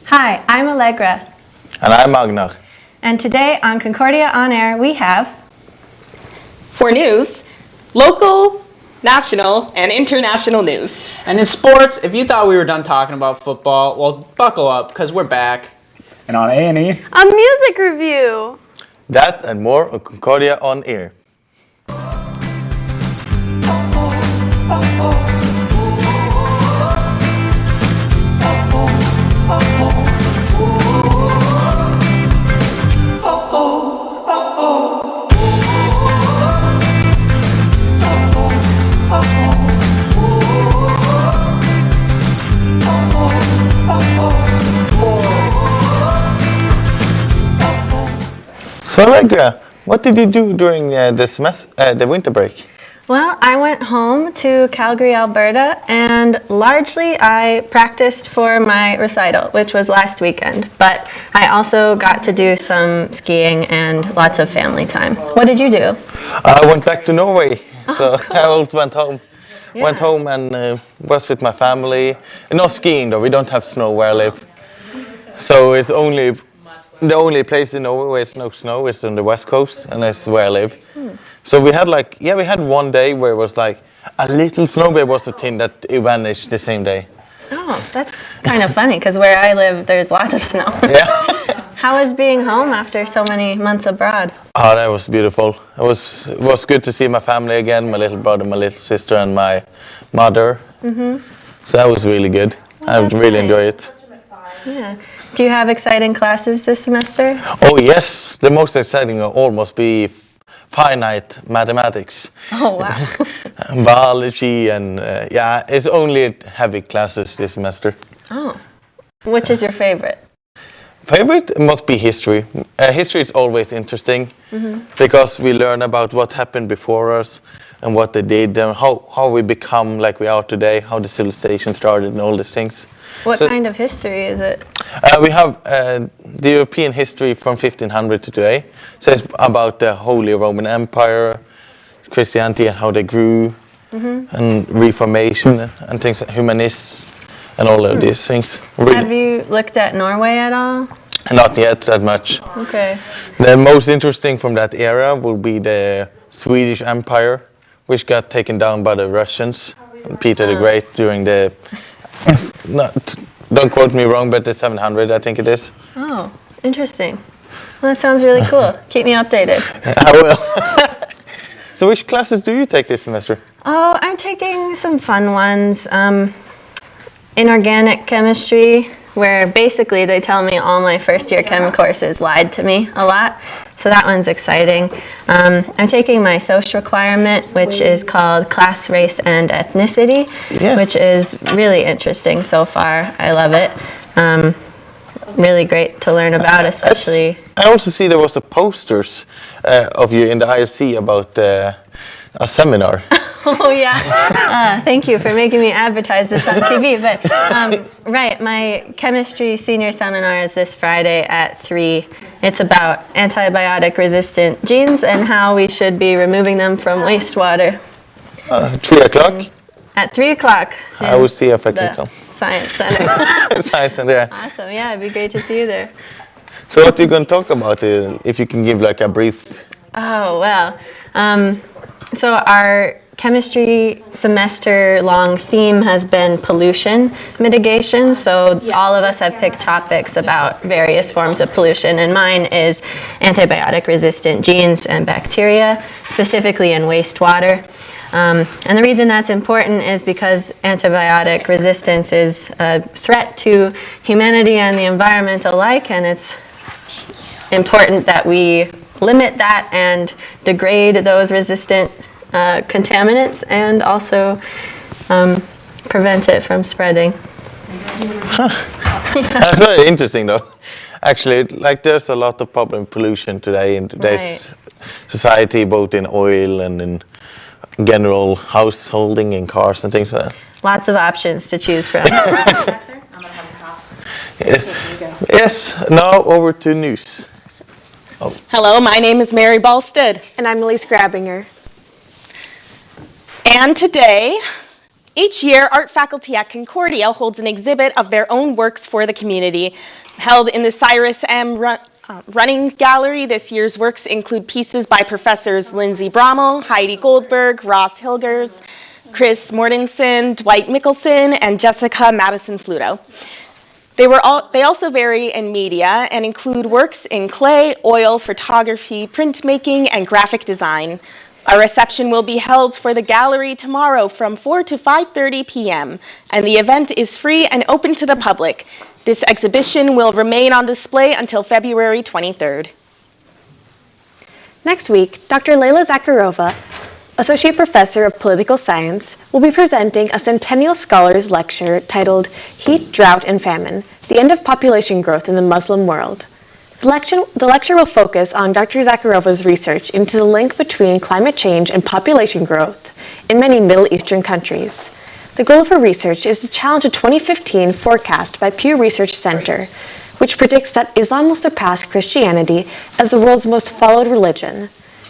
Hi, I'm Allegra. And I'm Magnar. And today on Concordia On-Air we have... For news, local, national, and international news. And in sports, if you thought we were done talking about football, well, buckle up, because we're back. And on A&E, a music review. That and more on Concordia On-Air. So Allegra, what did you do during the winter break? Well, I went home to Calgary, Alberta, and largely I practiced for my recital, which was last weekend. But I also got to do some skiing and lots of family time. What did you do? I went back to Norway, so I also went home. Yeah. Went home and was with my family. Not skiing though, we don't have snow where I live. So it's the only place in Norway where there's no snow is on the west coast, and that's where I live. So we had we had one day where it was like a little snow, but it was a thing that it vanished the same day. Oh, that's kind of funny, because where I live, there's lots of snow. Yeah. How was being home after so many months abroad? Oh, that was beautiful. It was good to see my family again, my little brother, my little sister, and my mother. So that was really good. I really enjoyed it. Yeah. Do you have exciting classes this semester? Oh yes, the most exciting will almost be finite mathematics. Oh wow. Biology and it's only heavy classes this semester. Oh. Which is your favorite? Favorite must be history. History is always interesting because we learn about what happened before us and what they did and how we become like we are today, how the civilization started and all these things. What kind of history is it? We have the European history from 1500 to today. So it's about the Holy Roman Empire, Christianity and how they grew, and Reformation and things, humanists and all of these things. Really. Have you looked at Norway at all? Not yet that much. Okay. The most interesting from that era will be the Swedish Empire, which got taken down by the Russians, Peter the Great during the... don't quote me wrong, but the 700, I think it is. Oh, interesting. Well, that sounds really cool. Keep me updated. I will. So which classes do you take this semester? Oh, I'm taking some fun ones. Inorganic chemistry, where basically they tell me all my first year chem courses lied to me a lot. So that one's exciting. I'm taking my social requirement, which is called Class, Race, and Ethnicity, which is really interesting so far. I love it. Really great to learn about, especially. I also see there was a posters of you in the ISC about a seminar. Oh yeah, thank you for making me advertise this on TV. But right, my chemistry senior seminar is this Friday at 3. It's about antibiotic-resistant genes and how we should be removing them from wastewater. 3 o'clock? At 3 o'clock. I will see if I can come. Science Center. Science Center. Awesome, yeah, it'd be great to see you there. So what are you going to talk about, if you can give like a brief? Oh, well, so our chemistry semester-long theme has been pollution mitigation. So all of us have picked topics about various forms of pollution, and mine is antibiotic-resistant genes and bacteria, specifically in wastewater. And the reason that's important is because antibiotic resistance is a threat to humanity and the environment alike, and it's important that we limit that and degrade those resistant contaminants and also prevent it from spreading. That's very interesting though. Actually, like there's a lot of problem pollution today in today's society, both in oil and in general householding in cars and things like that. Lots of options to choose from. Yes, now over to news. Hello, my name is Mary Balstead. And I'm Elise Grabinger. And today, Each year, art faculty at Concordia holds an exhibit of their own works for the community. Held in the Cyrus M. Running Gallery, this year's works include pieces by professors Lindsay Brommel, Heidi Goldberg, Ross Hilgers, Chris Mortensen, Dwight Mickelson, and Jessica Madison Fluto. They also vary in media and include works in clay, oil, photography, printmaking, and graphic design. A reception will be held for the gallery tomorrow from 4 to 5:30 p.m., and the event is free and open to the public. This exhibition will remain on display until February 23rd. Next week, Dr. Layla Zakharova, Associate Professor of Political Science, will be presenting a Centennial Scholars Lecture titled Heat, Drought, and Famine, the End of Population Growth in the Muslim World. The lecture will focus on Dr. Zakharova's research into the link between climate change and population growth in many Middle Eastern countries. The goal of her research is to challenge a 2015 forecast by Pew Research Center, which predicts that Islam will surpass Christianity as the world's most followed religion.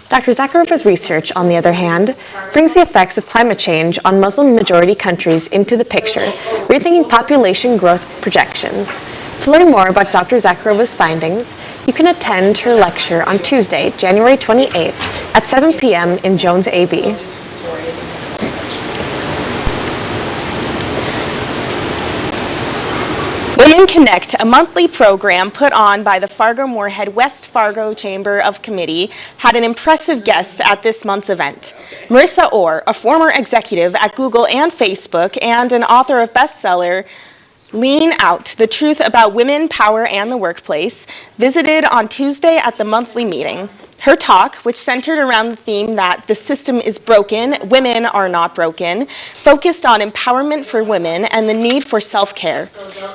Dr. Zakharova's research, on the other hand, brings the effects of climate change on Muslim-majority countries into the picture, rethinking population growth projections. To learn more about Dr. Zakharova's findings, you can attend her lecture on Tuesday, January 28th at 7 p.m. in Jones AB. Women Connect, a monthly program put on by the Fargo-Moorhead West Fargo Chamber of Committee, had an impressive guest at this month's event. Marissa Orr, a former executive at Google and Facebook and an author of bestseller Lean Out, The Truth About Women, Power, and the Workplace, visited on Tuesday at the monthly meeting. Her talk, which centered around the theme that the system is broken, women are not broken, focused on empowerment for women and the need for self-care.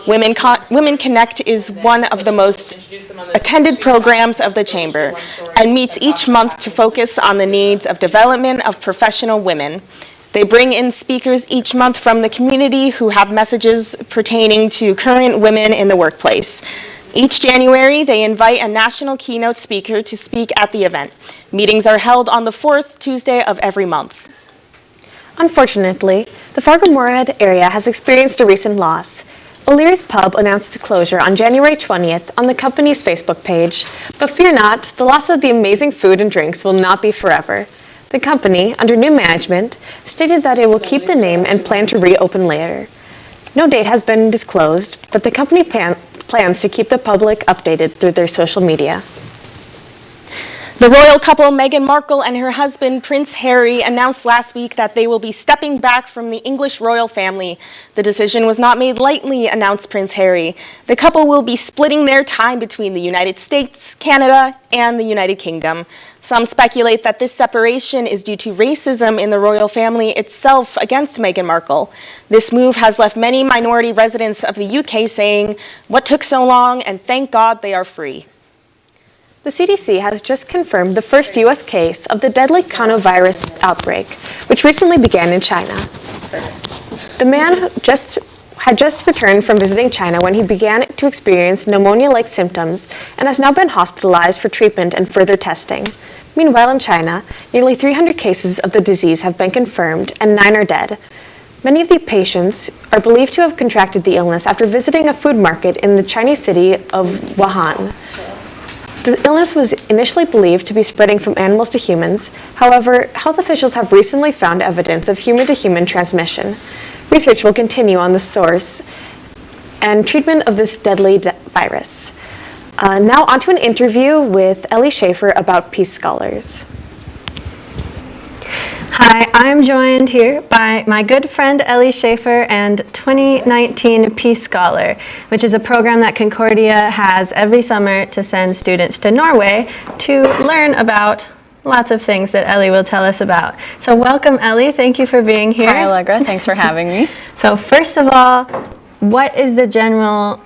Women Connect is one of the most attended programs of the Chamber and meets each month to focus on the needs of development of professional women. They bring in speakers each month from the community who have messages pertaining to current women in the workplace. Each January, they invite a national keynote speaker to speak at the event. Meetings are held on the fourth Tuesday of every month. Unfortunately, the Fargo-Moorhead area has experienced a recent loss. O'Leary's Pub announced its closure on January 20th on the company's Facebook page. But fear not, the loss of the amazing food and drinks will not be forever. The company, under new management, stated that it will keep the name and plan to reopen later. No date has been disclosed, but the company plans to keep the public updated through their social media. The royal couple Meghan Markle and her husband Prince Harry announced last week that they will be stepping back from the English royal family. The decision was not made lightly, announced Prince Harry. The couple will be splitting their time between the United States, Canada, and the United Kingdom. Some speculate that this separation is due to racism in the royal family itself against Meghan Markle. This move has left many minority residents of the UK saying, "What took so long, and thank God they are free." The CDC has just confirmed the first U.S. case of the deadly coronavirus outbreak, which recently began in China. The man had just returned from visiting China when he began to experience pneumonia-like symptoms and has now been hospitalized for treatment and further testing. Meanwhile, in China, nearly 300 cases of the disease have been confirmed and 9 are dead. Many of the patients are believed to have contracted the illness after visiting a food market in the Chinese city of Wuhan. The illness was initially believed to be spreading from animals to humans. However, health officials have recently found evidence of human-to-human transmission. Research will continue on the source and treatment of this deadly virus. Now onto an interview with Ellie Schaefer about Peace Scholars. Hi, I'm joined here by my good friend Ellie Schaefer and 2019 Peace Scholar, which is a program that Concordia has every summer to send students to Norway to learn about lots of things that Ellie will tell us about. So welcome, Ellie. Thank you for being here. Hi, Allegra. Thanks for having me. So first of all, what is the general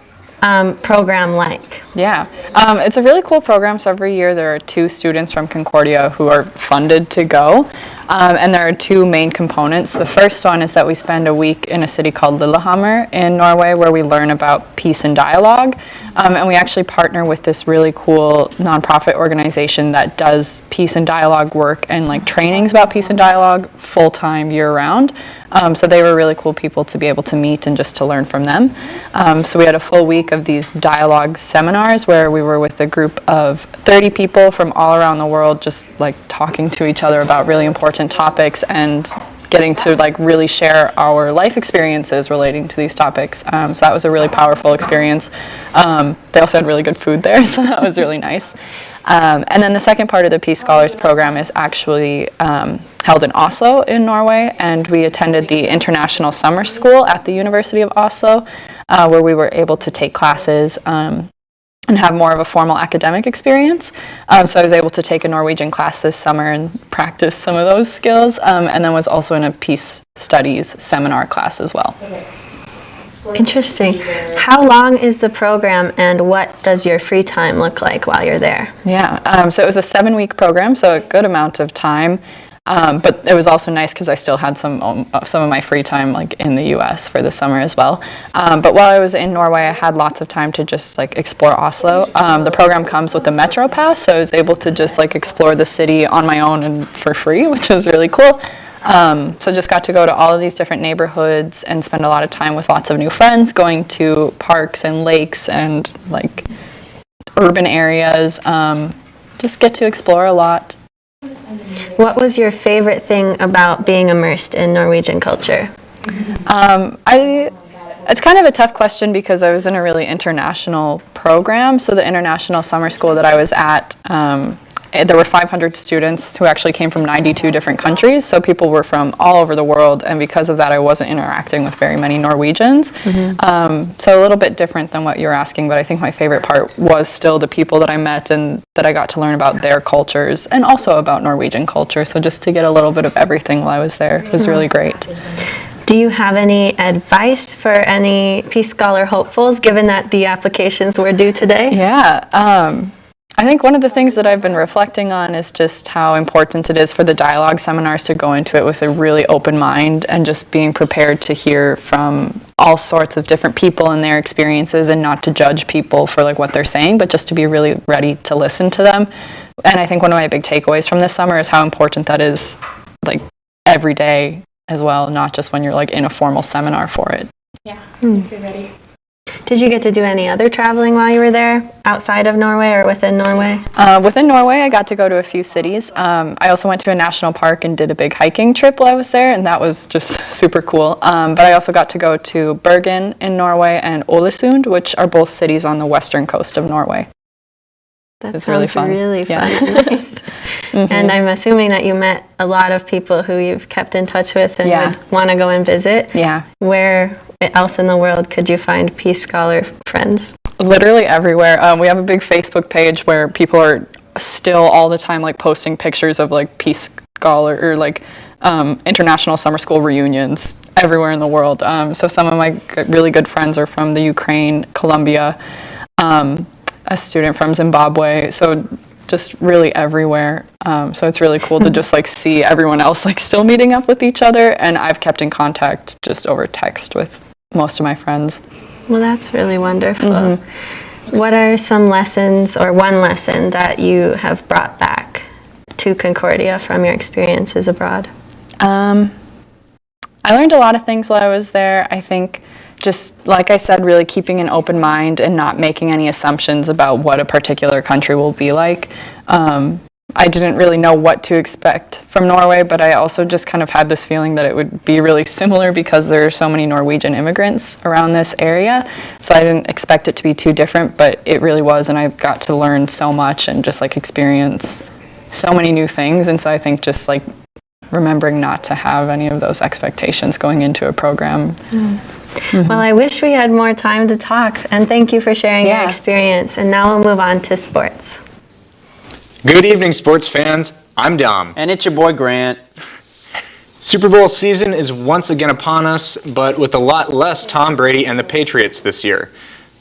program like? Yeah, it's a really cool program. So every year there are 2 students from Concordia who are funded to go. And there are two main components. The first one is that we spend a week in a city called Lillehammer in Norway where we learn about peace and dialogue. And we actually partner with this really cool nonprofit organization that does peace and dialogue work and like trainings about peace and dialogue full-time year-round. So they were really cool people to be able to meet and just to learn from them. So we had a full week of these dialogue seminars where we were with a group of 30 people from all around the world just like talking to each other about really important topics and getting to like really share our life experiences relating to these topics. So that was a really powerful experience. They also had really good food there, so that was really nice. And then the second part of the Peace Scholars program is actually held in Oslo in Norway, and we attended the International Summer School at the University of Oslo, where we were able to take classes and have more of a formal academic experience. So I was able to take a Norwegian class this summer and practice some of those skills, and then was also in a peace studies seminar class as well. Interesting. How long is the program, and what does your free time look like while you're there? Yeah, so it was a 7-week program, so a good amount of time. But it was also nice because I still had some of my free time like in the U.S. for the summer as well. But while I was in Norway, I had lots of time to just like explore Oslo. The program comes with a metro pass, so I was able to just like explore the city on my own and for free, which was really cool. So just got to go to all of these different neighborhoods and spend a lot of time with lots of new friends, going to parks and lakes and like urban areas. Just get to explore a lot. What was your favorite thing about being immersed in Norwegian culture? It's kind of a tough question because I was in a really international program. So the international summer school that I was at, there were 500 students who actually came from 92 different countries. So people were from all over the world, and because of that, I wasn't interacting with very many Norwegians. So a little bit different than what you're asking, but I think my favorite part was still the people that I met and that I got to learn about their cultures and also about Norwegian culture. So just to get a little bit of everything while I was there was really great. Do you have any advice for any Peace Scholar hopefuls, given that the applications were due today? Yeah. I think one of the things that I've been reflecting on is just how important it is for the dialogue seminars to go into it with a really open mind and just being prepared to hear from all sorts of different people and their experiences, and not to judge people for like what they're saying, but just to be really ready to listen to them. And I think one of my big takeaways from this summer is how important that is like every day as well, not just when you're like in a formal seminar for it. Yeah, be ready. Did you get to do any other traveling while you were there, outside of Norway or within Norway? Within Norway, I got to go to a few cities. I also went to a national park and did a big hiking trip while I was there, and that was just super cool. But I also got to go to Bergen in Norway and Ålesund, which are both cities on the western coast of Norway. That It's sounds really fun. and nice. And I'm assuming that you met a lot of people who you've kept in touch with and would want to go and visit. Yeah. Where else in the world could you find Peace Scholar friends? Literally everywhere. We have a big Facebook page where people are still all the time like posting pictures of like Peace Scholar or like international summer school reunions everywhere in the world. So some of my really good friends are from the Ukraine, Colombia, a student from Zimbabwe. So just really everywhere. So it's really cool to just like see everyone else like still meeting up with each other, and I've kept in contact just over text with most of my friends. Well, that's really wonderful. What are some lessons or one lesson that you have brought back to Concordia from your experiences abroad? I learned a lot of things while I was there. I think just, like I said, really keeping an open mind and not making any assumptions about what a particular country will be like. I didn't really know what to expect from Norway, but I also just kind of had this feeling that it would be really similar because there are so many Norwegian immigrants around this area. So I didn't expect it to be too different, but it really was, and I got to learn so much and just like experience so many new things. And so I think just like remembering not to have any of those expectations going into a program. Well, I wish we had more time to talk, and thank you for sharing your experience. And now we'll move on to sports. Good evening, sports fans. I'm Dom. And it's your boy Grant. Super Bowl season is once again upon us, but with a lot less Tom Brady and the Patriots this year.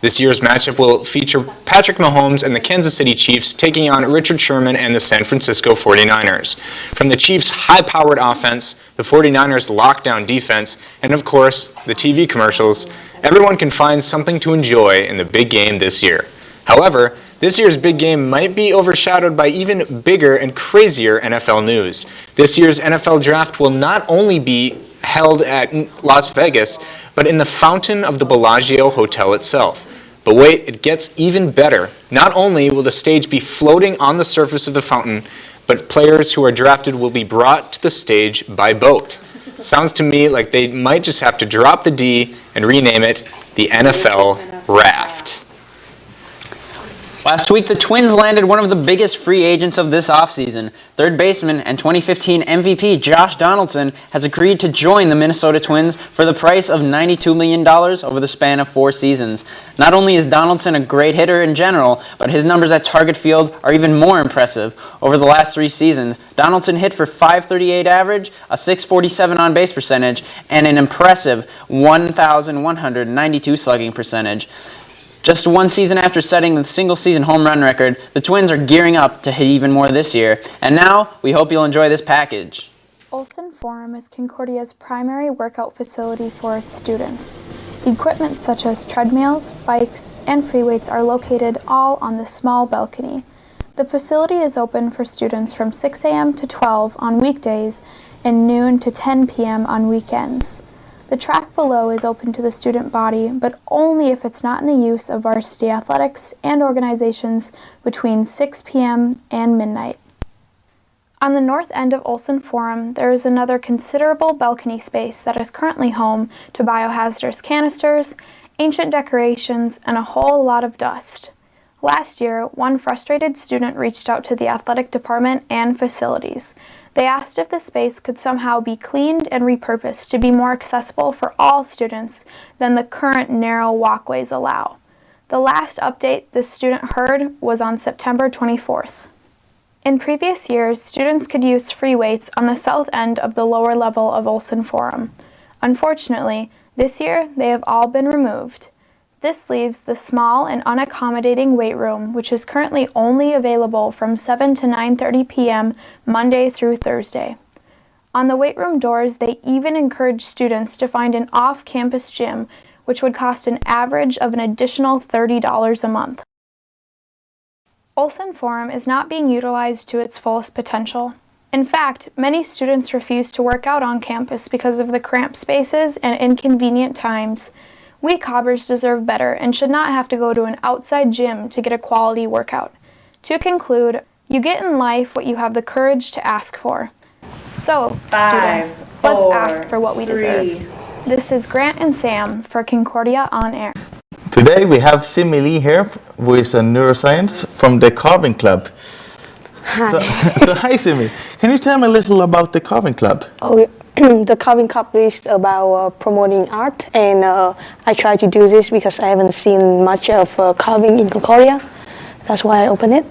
This year's matchup will feature Patrick Mahomes and the Kansas City Chiefs taking on Richard Sherman and the San Francisco 49ers. From the Chiefs' high-powered offense, the 49ers' lockdown defense, and of course, the TV commercials, everyone can find something to enjoy in the big game this year. However, this year's big game might be overshadowed by even bigger and crazier NFL news. This year's NFL draft will not only be held at Las Vegas, but in the fountain of the Bellagio Hotel itself. But wait, it gets even better. Not only will the stage be floating on the surface of the fountain, but players who are drafted will be brought to the stage by boat. Sounds to me like they might just have to drop the D and rename it the NFL Raft. Last week, the Twins landed one of the biggest free agents of this offseason. Third baseman and 2015 MVP Josh Donaldson has agreed to join the Minnesota Twins for the price of $92 million over the span of 4 seasons. Not only is Donaldson a great hitter in general, but his numbers at Target Field are even more impressive. Over the last 3 seasons, Donaldson hit for .538 average, a .647 on-base percentage, and an impressive 1,192 slugging percentage. Just 1 season after setting the single-season home run record, the Twins are gearing up to hit even more this year. And now, we hope you'll enjoy this package. Olson Forum is Concordia's primary workout facility for its students. Equipment such as treadmills, bikes, and free weights are located all on the small balcony. The facility is open for students from 6 a.m. to 12 on weekdays and noon to 10 p.m. on weekends. The track below is open to the student body, but only if it's not in the use of varsity athletics and organizations between 6 p.m. and midnight. On the north end of Olson Forum, there is another considerable balcony space that is currently home to biohazardous canisters, ancient decorations, and a whole lot of dust. Last year, one frustrated student reached out to the athletic department and facilities. They asked if the space could somehow be cleaned and repurposed to be more accessible for all students than the current narrow walkways allow. The last update this student heard was on September 24th. In previous years, students could use free weights on the south end of the lower level of Olson Forum. Unfortunately, this year they have all been removed. This leaves the small and unaccommodating weight room, which is currently only available from 7 to 9:30 p.m. Monday through Thursday. On the weight room doors, they even encourage students to find an off-campus gym, which would cost an average of an additional $30 a month. Olson Forum is not being utilized to its fullest potential. In fact, many students refuse to work out on campus because of the cramped spaces and inconvenient times. We cobbers deserve better and should not have to go to an outside gym to get a quality workout. To conclude, you get in life what you have the courage to ask for. So, students, let's ask for what we deserve. This is Grant and Sam for Concordia On-Air. Today we have Simi Lee here, who is a neuroscience from the Carving Club. Hi. So hi Simi, can you tell me a little about the Carving Club? The Carving Club is about promoting art, and I try to do this because I haven't seen much of carving in Concordia. That's why I opened it.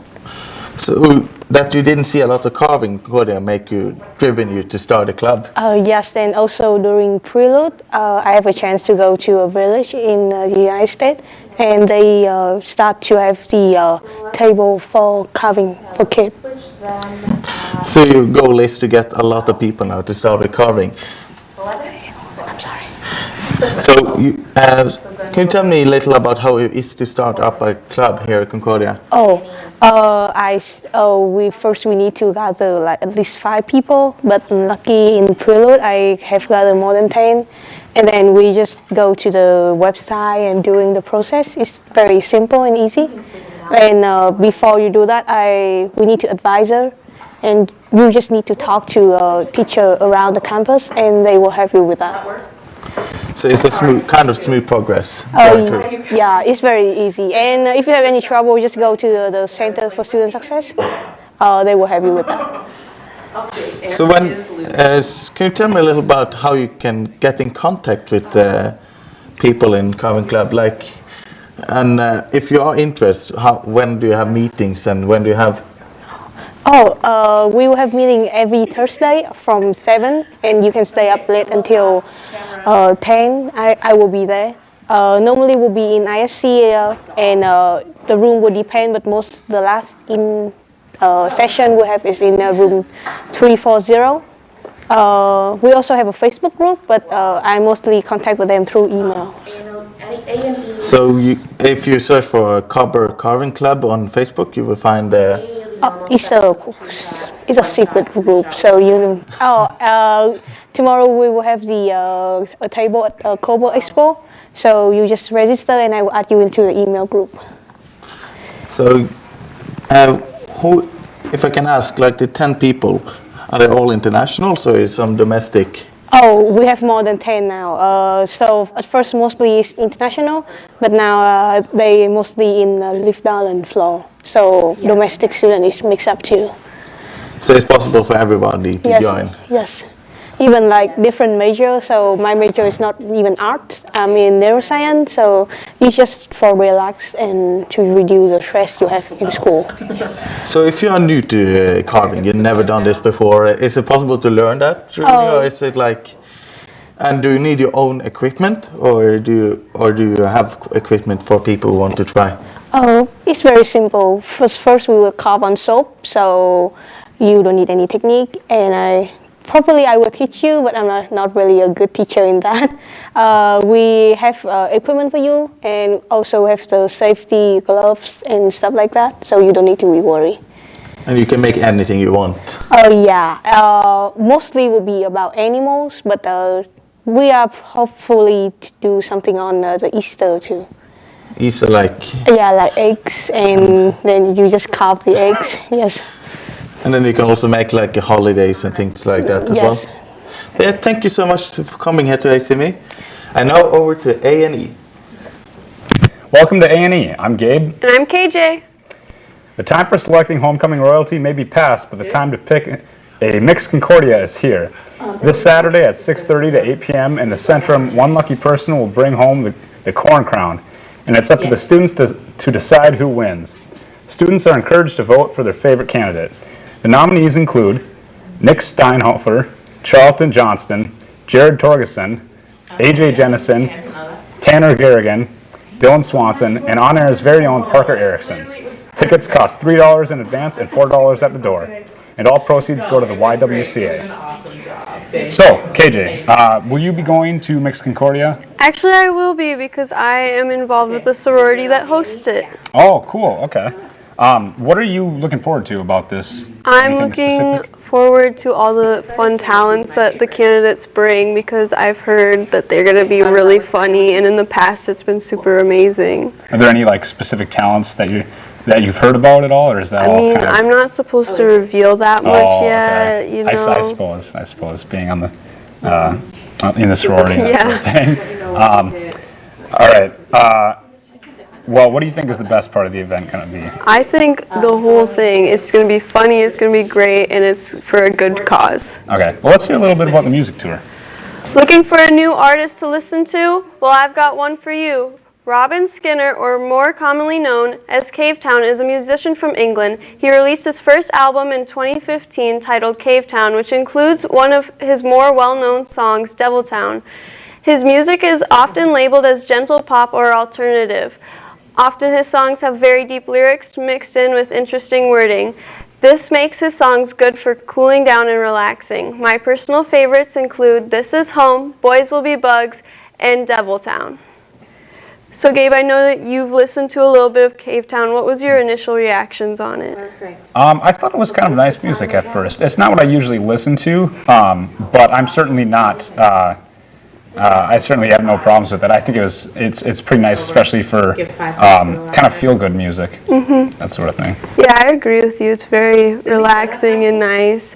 So that you didn't see a lot of carving in Concordia driven you to start a club? Yes, and also during prelude, I have a chance to go to a village in the United States, and they start to have the table for carving for kids. So your goal is to get a lot of people now to start with carving. I'm sorry. So can you tell me a little about how it is to start up a club here at Concordia? We need to gather like at least 5 people, but lucky in prelude I have gathered more than 10, and then we just go to the website and doing the process. It's very simple and easy. And before you do that, we need to advisor, and you just need to talk to a teacher around the campus, and they will help you with that. So it's a smooth progress. Yeah, it's very easy. And if you have any trouble, just go to the Center for Student Success. They will help you with that. So can you tell me a little about how you can get in contact with people in Carving Club? And if you are interested, when do you have meetings and when do you have? We will have meeting every Thursday from 7, and you can stay up late until 10. I will be there. Normally will be in ISC and the room will depend, but most the last in session we have is in room 340. We also have a Facebook group, but I mostly contact with them through email. So if you search for a copper carving club on Facebook, you will find it's a secret group. So tomorrow we will have a table at Kobo Expo. So you just register and I will add you into the email group. So if I can ask, like the 10 people, are they all international? So is some domestic? Oh, we have more than 10 now. So at first mostly it's international, but now they mostly in Liefdalen floor. So domestic student is mixed up too. So it's possible for everybody to join? Yes. Even like different majors. So my major is not even art. I'm in neuroscience. So it's just for relax and to reduce the stress you have in school. So if you are new to carving, you've never done this before, is it possible to learn that? Or is it like, and do you need your own equipment, or do you have equipment for people who want to try? Oh, it's very simple. First we will carve on soap, so you don't need any technique, and I will teach you, but I'm not really a good teacher in that. We have equipment for you, and also have the safety gloves and stuff like that, so you don't need to be worried. And you can make anything you want. Oh yeah, mostly will be about animals, but we are hopefully to do something on the Easter too. Easter like? Yeah, like eggs, and then you just carve the eggs. Yes. And then you can also make like holidays and things like that as well. Yeah, thank you so much for coming here today, Simi. And now over to A&E. Welcome to A&E. I'm Gabe. And I'm KJ. The time for selecting homecoming royalty may be past, but the time to pick a mixed Concordia is here. This Saturday at 6:30 to 8 p.m. in the Centrum, one lucky person will bring home the Corn Crown, and it's up to the students to decide who wins. Students are encouraged to vote for their favorite candidate. The nominees include Nick Steinhofer, Charlton Johnston, Jared Torgeson, AJ Jennison, Tanner Garrigan, Dylan Swanson, and On-Air's very own Parker Erickson. Tickets cost $3 in advance and $4 at the door, and all proceeds go to the YWCA. So, KJ, will you be going to Mixed Concordia? Actually, I will be because I am involved with the sorority that hosts it. Oh, cool. Okay. What are you looking forward to about this? I'm looking forward to all the fun talents that the candidates bring because I've heard that they're going to be really funny, and in the past it's been super amazing. Are there any like specific talents that you've heard about at all, or is that all kind of... I'm not supposed to reveal that much yet, okay. you know. I suppose being on the in the sorority yeah. Sort of thing. All right. Well, what do you think is the best part of the event going to be? I think the whole thing is going to be funny, it's going to be great, and it's for a good cause. Okay. Well, let's hear a little bit about the music tour. Looking for a new artist to listen to? Well, I've got one for you. Robin Skinner, or more commonly known as Cavetown, is a musician from England. He released his first album in 2015 titled Cavetown, which includes one of his more well-known songs, Deviltown. His music is often labeled as gentle pop or alternative. Often his songs have very deep lyrics mixed in with interesting wording. This makes his songs good for cooling down and relaxing. My personal favorites include This Is Home, Boys Will Be Bugs, and Deviltown. So Gabe, I know that you've listened to a little bit of Cavetown. What was your initial reactions on it? I thought it was kind of nice music at first. It's not what I usually listen to, but I'm certainly not... I certainly have no problems with it. I think it's pretty nice, especially for kind of feel-good music, that sort of thing. Yeah, I agree with you. It's very relaxing and nice.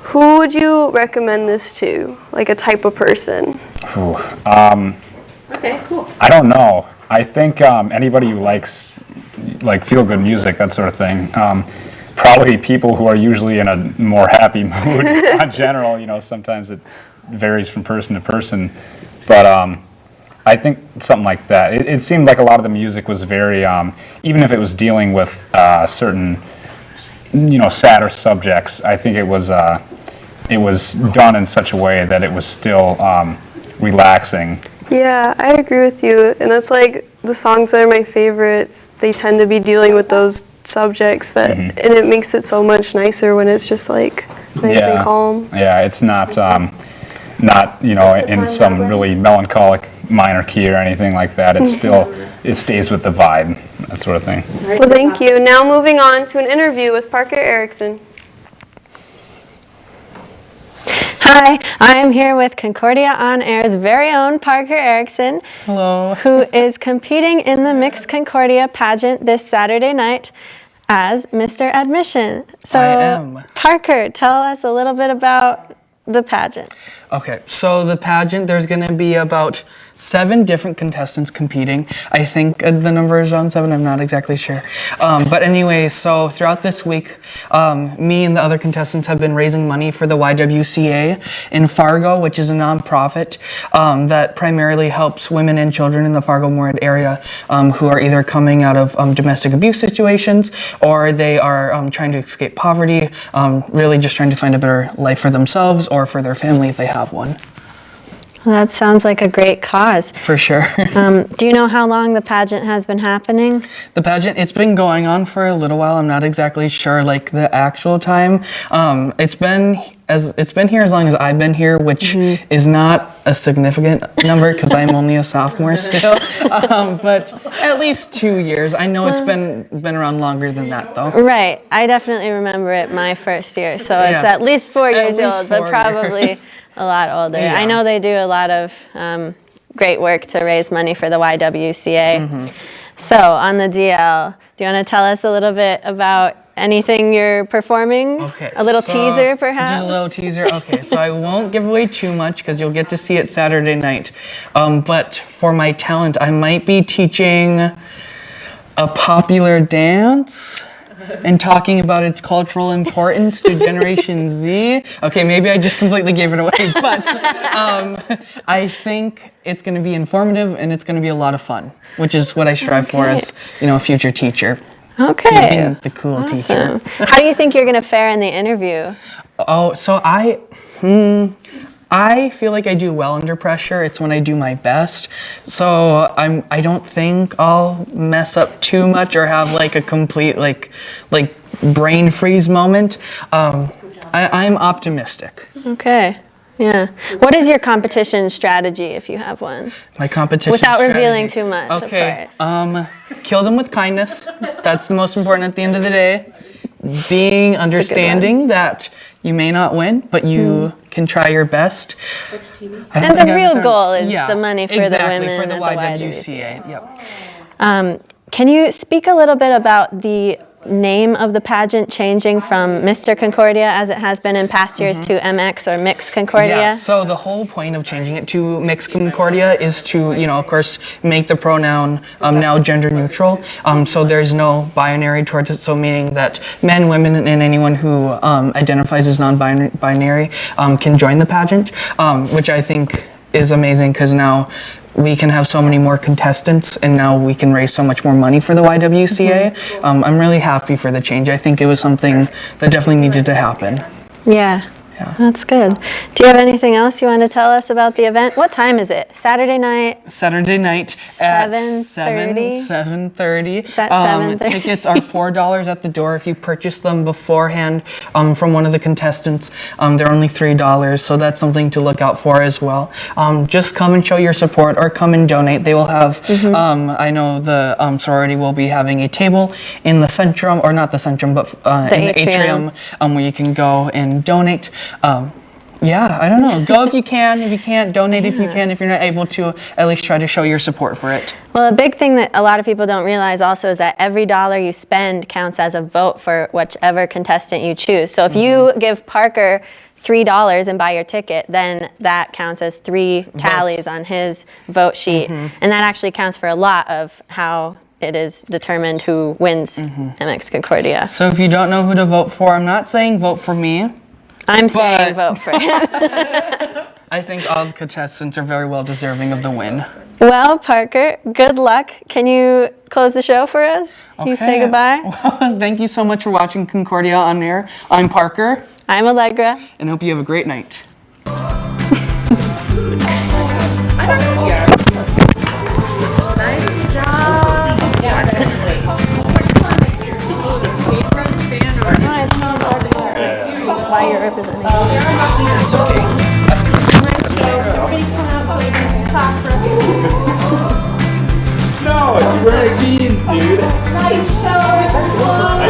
Who would you recommend this to, like a type of person? Okay, cool. I don't know. I think anybody who likes like feel-good music, that sort of thing. Probably people who are usually in a more happy mood in general. You know, sometimes it varies from person to person, but I think something like that. It seemed like a lot of the music was very, even if it was dealing with certain, sadder subjects. I think it was done in such a way that it was still relaxing Yeah, I agree with you. And that's like the songs that are my favorites. They tend to be dealing with those subjects that, and it makes it so much nicer when it's just like nice and calm. Yeah, it's not in some really melancholic minor key or anything like that. It's still, it stays with the vibe, that sort of thing. Well, thank you. Now moving on to an interview with Parker Erickson. Hi, I am here with Concordia On-Air's very own Parker Erickson. Hello. Who is competing in the Mixed Concordia pageant this Saturday night as Mr. Admission. So, I am. Parker, tell us a little bit about the pageant. Okay, so the pageant, there's going to be about 7 different contestants competing. I think the number is around 7, I'm not exactly sure. But anyway, so throughout this week, me and the other contestants have been raising money for the YWCA in Fargo, which is a nonprofit that primarily helps women and children in the Fargo-Moorhead area who are either coming out of domestic abuse situations or they are trying to escape poverty, really just trying to find a better life for themselves or for their family if they have one. Well, that sounds like a great cause. For sure. Do you know how long the pageant has been happening? The pageant, it's been going on for a little while. I'm not exactly sure like the actual time. It's been here as long as I've been here, which is not a significant number because I'm only a sophomore still. But at least 2 years. I know it's been around longer than that though. Right. I definitely remember it my first year, so it's at least 4 years old, but probably a lot older. Yeah. I know they do a lot of great work to raise money for the YWCA. So on the DL, do you want to tell us a little bit about anything you're performing? Okay. A little teaser, perhaps? Just a little teaser. Okay, so I won't give away too much because you'll get to see it Saturday night. But for my talent, I might be teaching a popular dance and talking about its cultural importance to Generation Z. Okay, maybe I just completely gave it away, but I think it's going to be informative and it's going to be a lot of fun, which is what I strive for as, a future teacher. Okay. Being the cool teacher. How do you think you're going to fare in the interview? Oh, so I feel like I do well under pressure. It's when I do my best. So I don't think I'll mess up too much or have like a complete like brain freeze moment. I'm optimistic. Okay. Yeah. What is your competition strategy if you have one? My competition Without strategy. revealing too much, Okay. of course. Kill them with kindness. That's the most important at the end of the day. Being understanding that you may not win, but you can try your best. And the real goal is the money for the women for the at YWCA. Yep. Can you speak a little bit about the name of the pageant changing from Mr. Concordia, as it has been in past years, to MX or Mixed Concordia? Yeah, so the whole point of changing it to Mixed Concordia is to, of course, make the pronoun now gender neutral. So there's no binary towards it, so meaning that men, women, and anyone who identifies as non-binary can join the pageant, which I think is amazing because now we can have so many more contestants and now we can raise so much more money for the YWCA. I'm really happy for the change. I think it was something that definitely needed to happen. Yeah. That's good. Do you have anything else you want to tell us about the event? What time is it? Saturday night? Saturday night at 7:30? 7:30. It's at 7:30. Tickets are $4 at the door if you purchase them beforehand from one of the contestants. They're only $3, so that's something to look out for as well. Just come and show your support or come and donate. They will have, I know the sorority will be having a table in the Centrum, or not the Centrum, but in the atrium where you can go and donate. I don't know. Go if you can. If you can't, donate if you can. If you're not able to, at least try to show your support for it. Well, a big thing that a lot of people don't realize also is that every dollar you spend counts as a vote for whichever contestant you choose. So if you give Parker $3 and buy your ticket, then that counts as 3 tallies on his vote sheet. And that actually counts for a lot of how it is determined who wins MX Concordia. So if you don't know who to vote for, I'm not saying vote for me. I'm saying vote for him. I think all the contestants are very well deserving of the win. Well, Parker, good luck. Can you close the show for us? Okay. You say goodbye? Well, thank you so much for watching Concordia On Air. I'm Parker. I'm Allegra. And hope you have a great night. I don't know. why you're representing. It's okay. No, you're wearing jeans, dude. I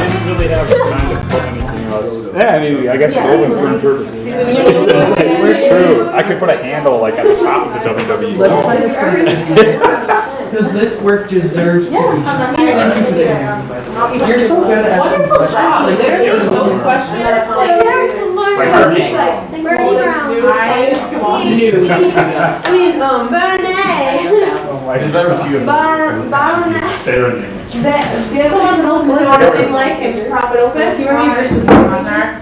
didn't really have time to put anything else. Yeah, I mean, I guess it's open for interpretation. It's true. I could put a handle like at the top of the WWE. Because this work deserves to be shown. Thank you for the interview, by the way. You're so good at asking questions. There's those questions. Serenade. There's someone who like him. Prop it open. You remember this was on there.